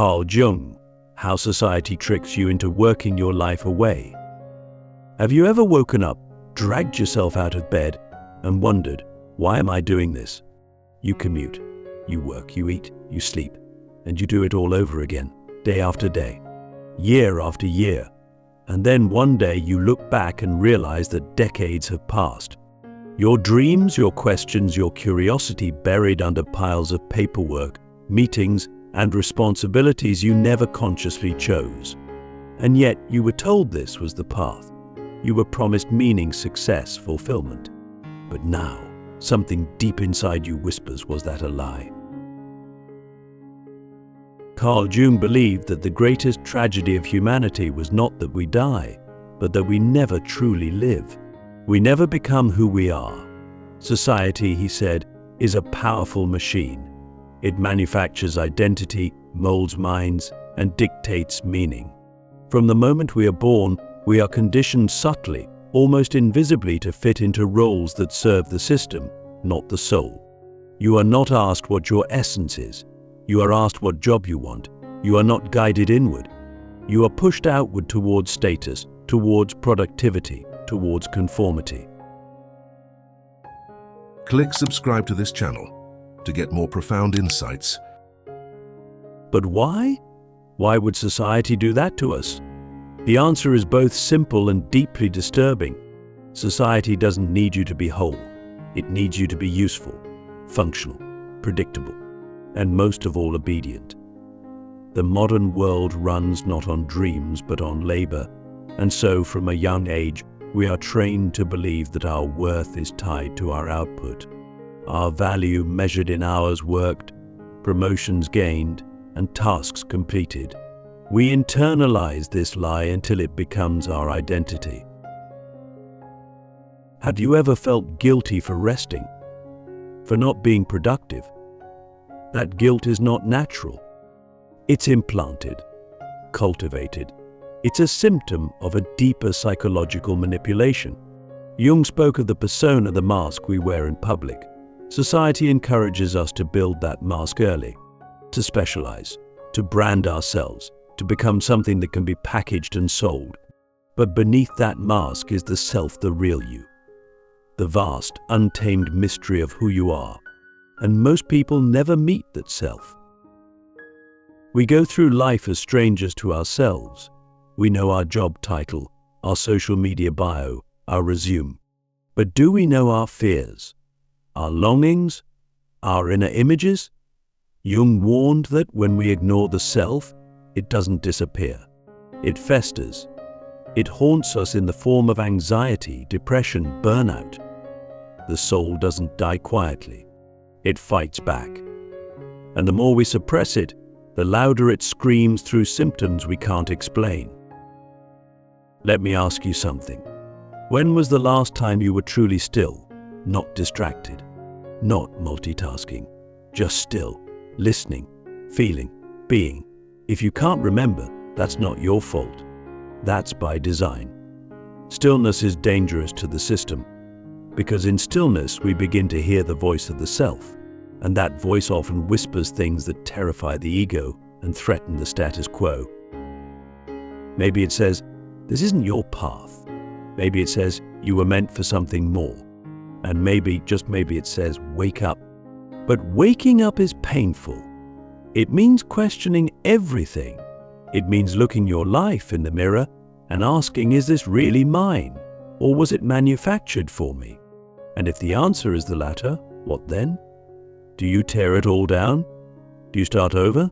Carl Jung, How Society Tricks You into Working Your Life Away. Have you ever woken up, dragged yourself out of bed, and wondered, why am I doing this? You commute, you work, you eat, you sleep, and you do it all over again, day after day, year after year. And then one day you look back and realize that decades have passed. Your dreams, your questions, your curiosity buried under piles of paperwork, meetings, and responsibilities you never consciously chose. And yet you were told this was the path. You were promised meaning, success, fulfillment. But now, something deep inside you whispers, was that a lie? Carl Jung believed that the greatest tragedy of humanity was not that we die, but that we never truly live. We never become who we are. Society, he said, is a powerful machine. It manufactures identity, molds minds, and dictates meaning. From the moment we are born, we are conditioned subtly, almost invisibly, to fit into roles that serve the system, not the soul. You are not asked what your essence is. You are asked what job you want. You are not guided inward. You are pushed outward towards status, towards productivity, towards conformity. Click subscribe to this channel to get more profound insights. But why? Why would society do that to us? The answer is both simple and deeply disturbing. Society doesn't need you to be whole. It needs you to be useful, functional, predictable, and most of all, obedient. The modern world runs not on dreams but on labor, and so from a young age, we are trained to believe that our worth is tied to our output, our value measured in hours worked, promotions gained, and tasks completed. We internalize this lie until it becomes our identity. Have you ever felt guilty for resting, for not being productive? That guilt is not natural. It's implanted, cultivated. It's a symptom of a deeper psychological manipulation. Jung spoke of the persona, the mask we wear in public. Society encourages us to build that mask early, to specialize, to brand ourselves, to become something that can be packaged and sold. But beneath that mask is the self, the real you, the vast, untamed mystery of who you are. And most people never meet that self. We go through life as strangers to ourselves. We know our job title, our social media bio, our resume. But do we know our fears, our longings, our inner images? Jung warned that when we ignore the self, it doesn't disappear. It festers. It haunts us in the form of anxiety, depression, burnout. The soul doesn't die quietly. It fights back. And the more we suppress it, the louder it screams through symptoms we can't explain. Let me ask you something. When was the last time you were truly still, not distracted, not multitasking, just still, listening, feeling, being? If you can't remember, that's not your fault. That's by design. Stillness is dangerous to the system, because in stillness we begin to hear the voice of the self, and that voice often whispers things that terrify the ego and threaten the status quo. Maybe it says, this isn't your path. Maybe it says, you were meant for something more. And maybe, just maybe, it says, wake up. But waking up is painful. It means questioning everything. It means looking your life in the mirror and asking, is this really mine? Or was it manufactured for me? And if the answer is the latter, what then? Do you tear it all down? Do you start over?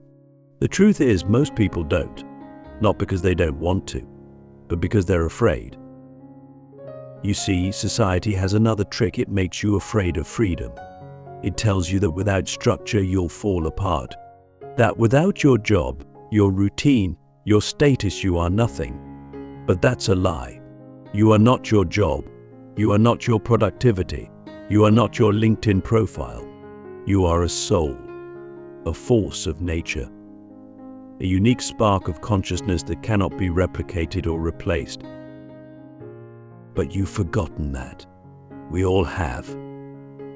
The truth is, most people don't. Not because they don't want to, but because they're afraid. You see, society has another trick. It makes you afraid of freedom. It tells you that without structure, you'll fall apart. That without your job, your routine, your status, you are nothing. But that's a lie. You are not your job. You are not your productivity. You are not your LinkedIn profile. You are a soul, a force of nature, a unique spark of consciousness that cannot be replicated or replaced. But you've forgotten that. We all have.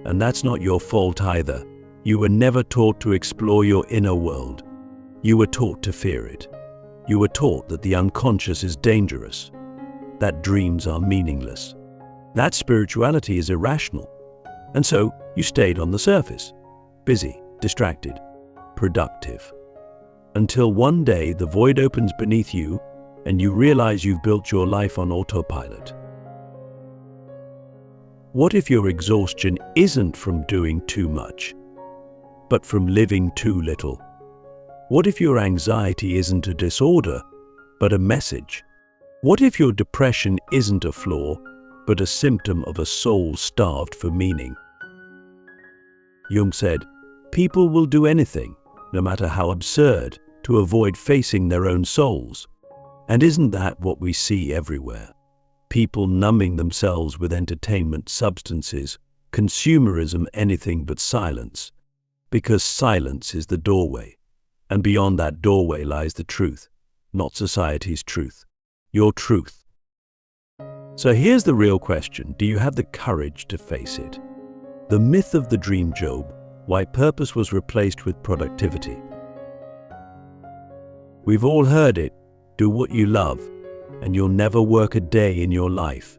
And that's not your fault either. You were never taught to explore your inner world. You were taught to fear it. You were taught that the unconscious is dangerous, that dreams are meaningless, that spirituality is irrational. And so you stayed on the surface, busy, distracted, productive. Until one day the void opens beneath you and you realize you've built your life on autopilot. What if your exhaustion isn't from doing too much, but from living too little? What if your anxiety isn't a disorder, but a message? What if your depression isn't a flaw, but a symptom of a soul starved for meaning? Jung said, people will do anything, no matter how absurd, to avoid facing their own souls. And isn't that what we see everywhere? People numbing themselves with entertainment substances, consumerism, anything but silence. Because silence is the doorway. And beyond that doorway lies the truth, not society's truth, your truth. So here's the real question. Do you have the courage to face it? The myth of the dream job, why purpose was replaced with productivity. We've all heard it. Do what you love, and you'll never work a day in your life.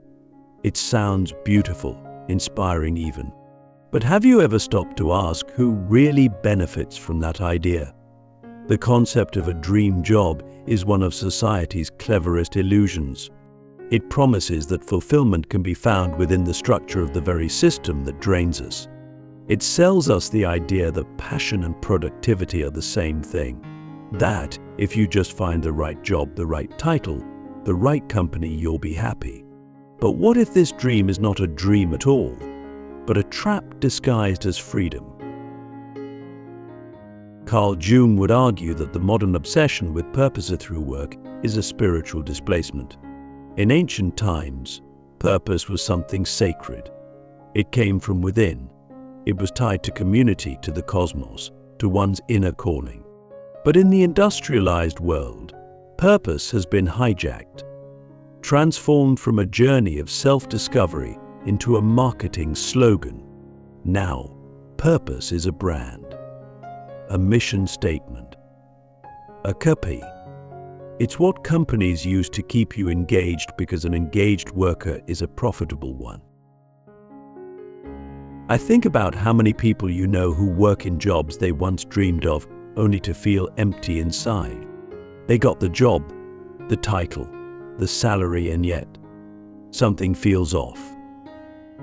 It sounds beautiful, inspiring even. But have you ever stopped to ask who really benefits from that idea? The concept of a dream job is one of society's cleverest illusions. It promises that fulfillment can be found within the structure of the very system that drains us. It sells us the idea that passion and productivity are the same thing. That, if you just find the right job, the right title, the right company, you'll be happy. But what if this dream is not a dream at all, but a trap disguised as freedom? Carl Jung would argue that the modern obsession with purpose through work is a spiritual displacement. In ancient times, purpose was something sacred. It came from within. It was tied to community, to the cosmos, to one's inner calling. But in the industrialized world, purpose has been hijacked, transformed from a journey of self-discovery into a marketing slogan. Now, purpose is a brand, a mission statement, a copy. It's what companies use to keep you engaged because an engaged worker is a profitable one. I think about how many people you know who work in jobs they once dreamed of only to feel empty inside. They got the job, the title, the salary, and yet something feels off.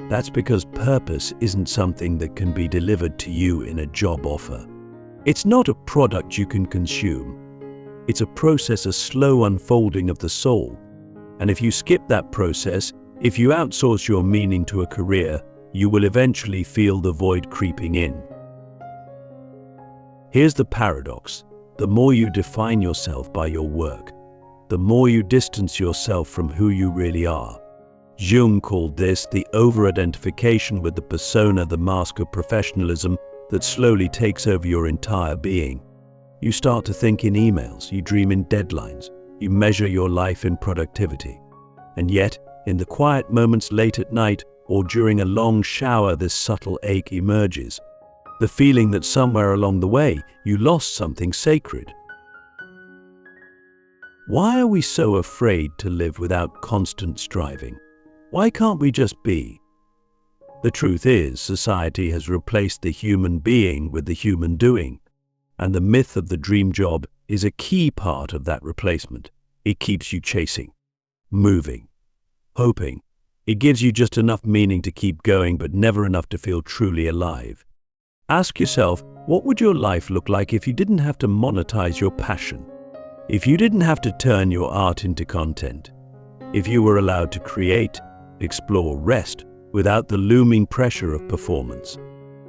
That's because purpose isn't something that can be delivered to you in a job offer. It's not a product you can consume. It's a process, a slow unfolding of the soul. And if you skip that process, if you outsource your meaning to a career, you will eventually feel the void creeping in. Here's the paradox. The more you define yourself by your work, the more you distance yourself from who you really are. Jung called this the over-identification with the persona, the mask of professionalism that slowly takes over your entire being. You start to think in emails, you dream in deadlines, you measure your life in productivity. And yet, in the quiet moments late at night or during a long shower, this subtle ache emerges. The feeling that somewhere along the way, you lost something sacred. Why are we so afraid to live without constant striving? Why can't we just be? The truth is, society has replaced the human being with the human doing. And the myth of the dream job is a key part of that replacement. It keeps you chasing, moving, hoping. It gives you just enough meaning to keep going, but never enough to feel truly alive. Ask yourself, what would your life look like if you didn't have to monetize your passion? If you didn't have to turn your art into content? If you were allowed to create, explore, rest without the looming pressure of performance?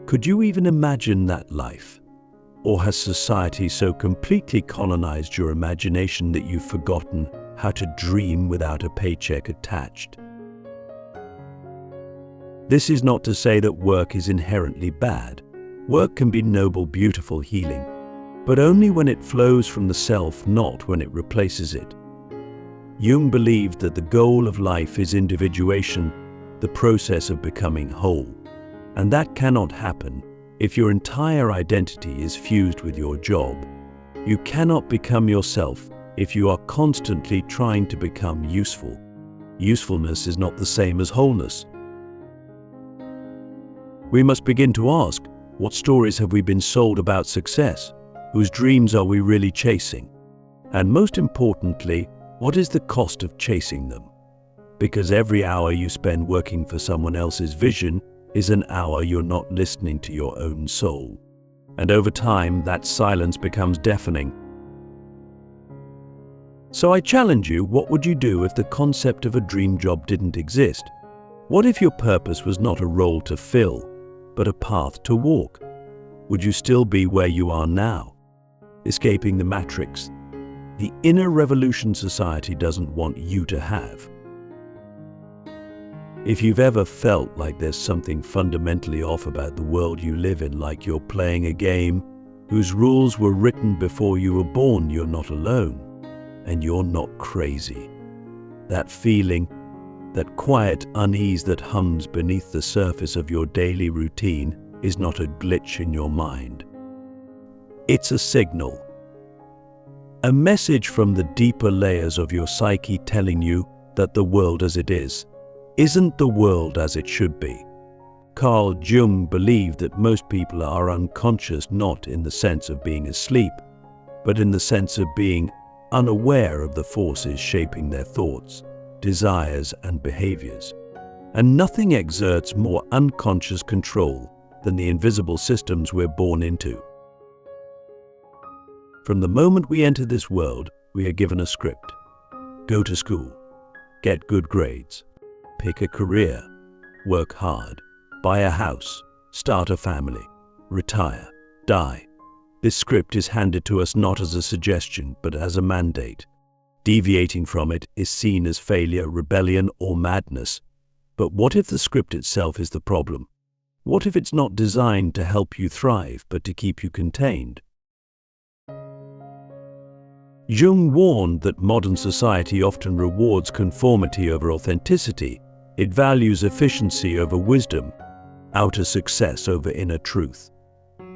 Could you even imagine that life? Or has society so completely colonized your imagination that you've forgotten how to dream without a paycheck attached? This is not to say that work is inherently bad. Work can be noble, beautiful, healing, but only when it flows from the self, not when it replaces it. Jung believed that the goal of life is individuation, the process of becoming whole. And that cannot happen if your entire identity is fused with your job. You cannot become yourself if you are constantly trying to become useful. Usefulness is not the same as wholeness. We must begin to ask, what stories have we been sold about success? Whose dreams are we really chasing? And most importantly, what is the cost of chasing them? Because every hour you spend working for someone else's vision is an hour you're not listening to your own soul. And over time, that silence becomes deafening. So I challenge you, what would you do if the concept of a dream job didn't exist? What if your purpose was not a role to fill, but a path to walk? Would you still be where you are now, escaping the matrix, the inner revolution society doesn't want you to have? If you've ever felt like there's something fundamentally off about the world you live in, like you're playing a game whose rules were written before you were born, you're not alone. And you're not crazy. That feeling, that quiet unease that hums beneath the surface of your daily routine is not a glitch in your mind. It's a signal. A message from the deeper layers of your psyche telling you that the world as it is isn't the world as it should be. Carl Jung believed that most people are unconscious, not in the sense of being asleep, but in the sense of being unaware of the forces shaping their thoughts, desires, and behaviors. And nothing exerts more unconscious control than the invisible systems we're born into. From the moment we enter this world, we are given a script. Go to school, get good grades, pick a career, work hard, buy a house, start a family, retire, die. This script is handed to us not as a suggestion, but as a mandate. Deviating from it is seen as failure, rebellion, or madness. But what if the script itself is the problem? What if it's not designed to help you thrive, but to keep you contained? Jung warned that modern society often rewards conformity over authenticity. It values efficiency over wisdom, outer success over inner truth.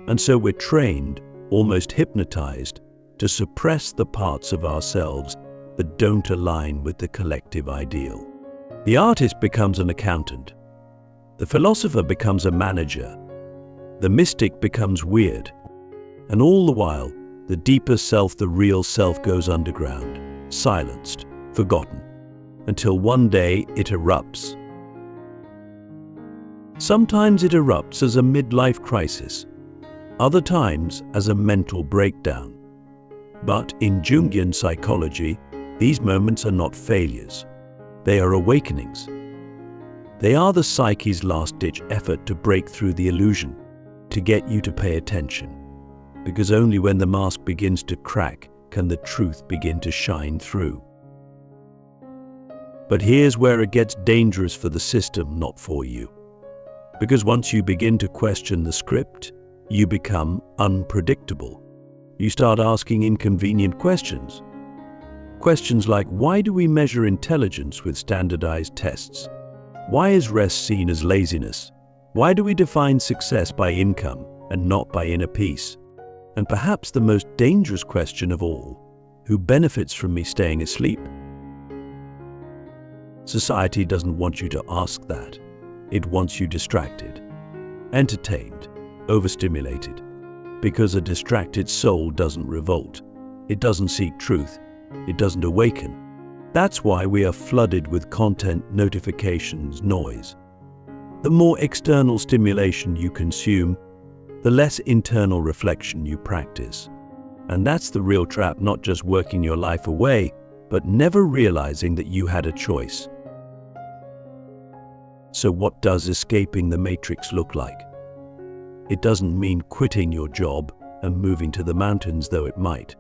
And so we're trained, almost hypnotized, to suppress the parts of ourselves that don't align with the collective ideal. The artist becomes an accountant. The philosopher becomes a manager. The mystic becomes weird. And all the while, the deeper self, the real self, goes underground, silenced, forgotten, until one day it erupts. Sometimes it erupts as a midlife crisis, other times as a mental breakdown. But in Jungian psychology, these moments are not failures. They are awakenings. They are the psyche's last-ditch effort to break through the illusion, to get you to pay attention. Because only when the mask begins to crack can the truth begin to shine through. But here's where it gets dangerous for the system, not for you. Because once you begin to question the script, you become unpredictable. You start asking inconvenient questions. Questions like, why do we measure intelligence with standardized tests? Why is rest seen as laziness? Why do we define success by income and not by inner peace? And perhaps the most dangerous question of all, who benefits from me staying asleep? Society doesn't want you to ask that. It wants you distracted, entertained, overstimulated. Because a distracted soul doesn't revolt. It doesn't seek truth. It doesn't awaken. That's why we are flooded with content, notifications, noise. The more external stimulation you consume, the less internal reflection you practice. And that's the real trap, not just working your life away, but never realizing that you had a choice. So what does escaping the matrix look like? It doesn't mean quitting your job and moving to the mountains, though it might.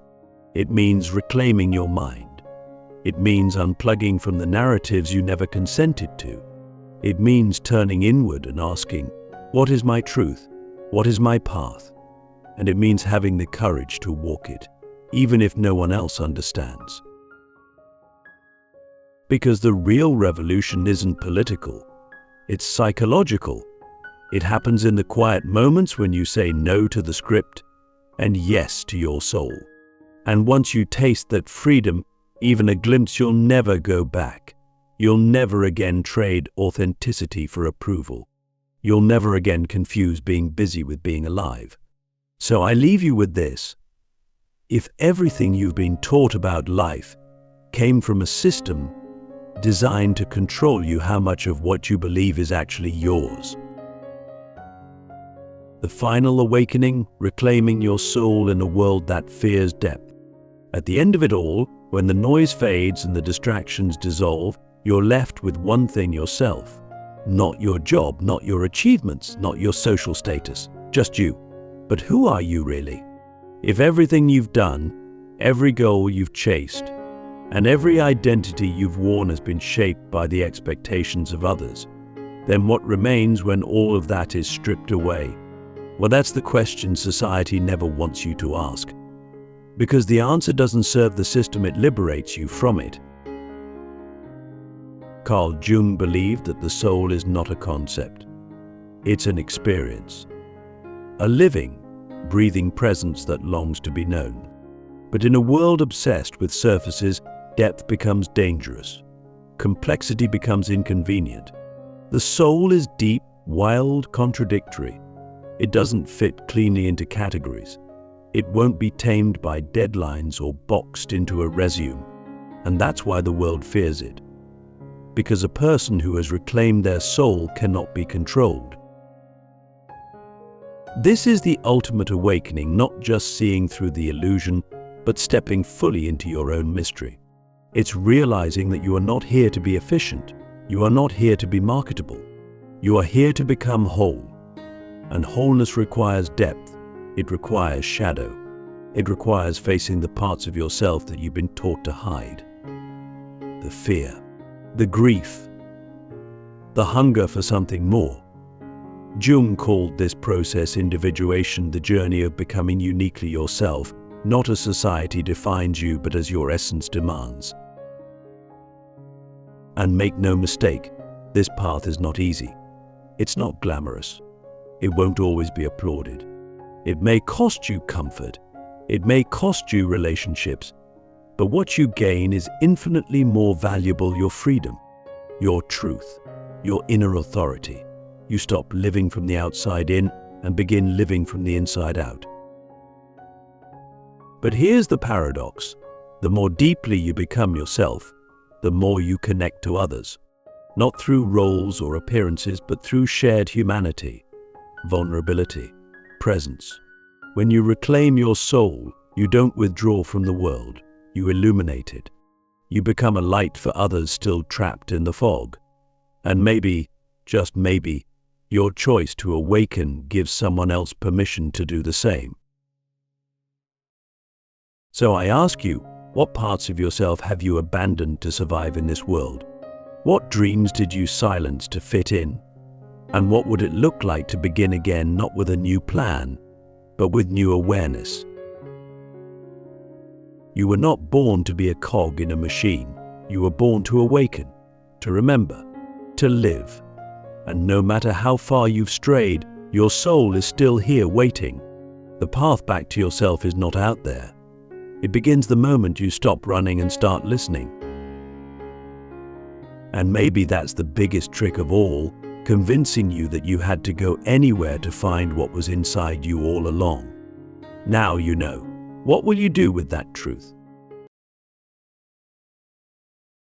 It means reclaiming your mind. It means unplugging from the narratives you never consented to. It means turning inward and asking, what is my truth? What is my path? And it means having the courage to walk it, even if no one else understands. Because the real revolution isn't political, it's psychological. It happens in the quiet moments when you say no to the script and yes to your soul. And once you taste that freedom, even a glimpse, you'll never go back. You'll never again trade authenticity for approval. You'll never again confuse being busy with being alive. So I leave you with this. If everything you've been taught about life came from a system designed to control you, how much of what you believe is actually yours? The final awakening, reclaiming your soul in a world that fears depth. At the end of it all, when the noise fades and the distractions dissolve, you're left with one thing: yourself. Not your job, not your achievements, not your social status, just you. But who are you really? If everything you've done, every goal you've chased, and every identity you've worn has been shaped by the expectations of others, then what remains when all of that is stripped away? Well, that's the question society never wants you to ask. Because the answer doesn't serve the system, it liberates you from it. Carl Jung believed that the soul is not a concept. It's an experience. A living, breathing presence that longs to be known. But in a world obsessed with surfaces, depth becomes dangerous. Complexity becomes inconvenient. The soul is deep, wild, contradictory. It doesn't fit cleanly into categories. It won't be tamed by deadlines or boxed into a resume. And that's why the world fears it. Because a person who has reclaimed their soul cannot be controlled. This is the ultimate awakening, not just seeing through the illusion, but stepping fully into your own mystery. It's realizing that you are not here to be efficient. You are not here to be marketable. You are here to become whole. And wholeness requires depth. It requires shadow. It requires facing the parts of yourself that you've been taught to hide. The fear, the grief, the hunger for something more. Jung called this process individuation, the journey of becoming uniquely yourself, not as society defines you, but as your essence demands. And make no mistake, this path is not easy. It's not glamorous. It won't always be applauded. It may cost you comfort. It may cost you relationships. But what you gain is infinitely more valuable: your freedom, your truth, your inner authority. You stop living from the outside in and begin living from the inside out. But here's the paradox. The more deeply you become yourself, the more you connect to others. Not through roles or appearances, but through shared humanity, vulnerability, presence. When you reclaim your soul, you don't withdraw from the world. You illuminate it. You become a light for others still trapped in the fog. And maybe, just maybe, your choice to awaken gives someone else permission to do the same. So I ask you, what parts of yourself have you abandoned to survive in this world? What dreams did you silence to fit in? And what would it look like to begin again, not with a new plan, but with new awareness? You were not born to be a cog in a machine. You were born to awaken, to remember, to live. And no matter how far you've strayed, your soul is still here waiting. The path back to yourself is not out there. It begins the moment you stop running and start listening. And maybe that's the biggest trick of all, convincing you that you had to go anywhere to find what was inside you all along. Now you know. What will you do with that truth?